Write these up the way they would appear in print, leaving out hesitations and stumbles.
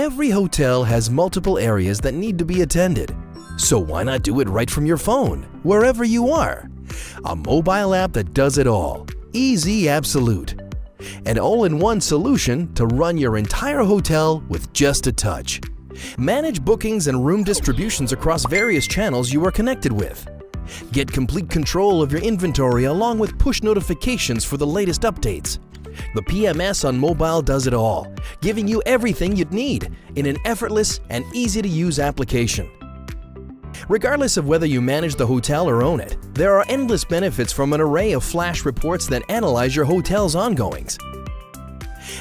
Every hotel has multiple areas that need to be attended. So why not do it right from your phone, wherever you are? A mobile app that does it all. Easy Absolute. An all-in-one solution to run your entire hotel with just a touch. Manage bookings and room distributions across various channels you are connected with. Get complete control of your inventory along with push notifications for the latest updates. The PMS on mobile does it all, giving you everything you'd need in an effortless and easy-to-use application. Regardless of whether you manage the hotel or own it, there are endless benefits from an array of flash reports that analyze your hotel's ongoings.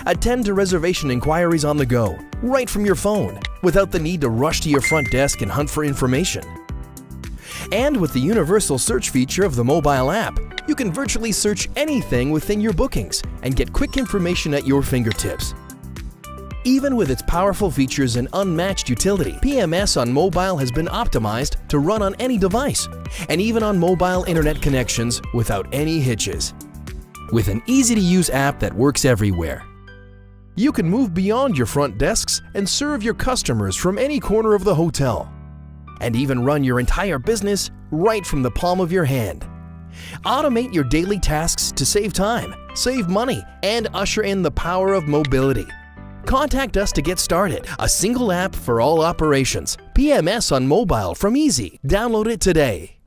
Attend to reservation inquiries on the go, right from your phone, without the need to rush to your front desk and hunt for information. And with the universal search feature of the mobile app, you can virtually search anything within your bookings and get quick information at your fingertips. Even with its powerful features and unmatched utility, PMS on mobile has been optimized to run on any device, and even on mobile internet connections without any hitches. With an easy-to-use app that works everywhere, you can move beyond your front desks and serve your customers from any corner of the hotel, and even run your entire business right from the palm of your hand. Automate your daily tasks to save time, save money, and usher in the power of mobility. Contact us to get started. A single app for all operations. PMS on mobile from Easy. Download it today.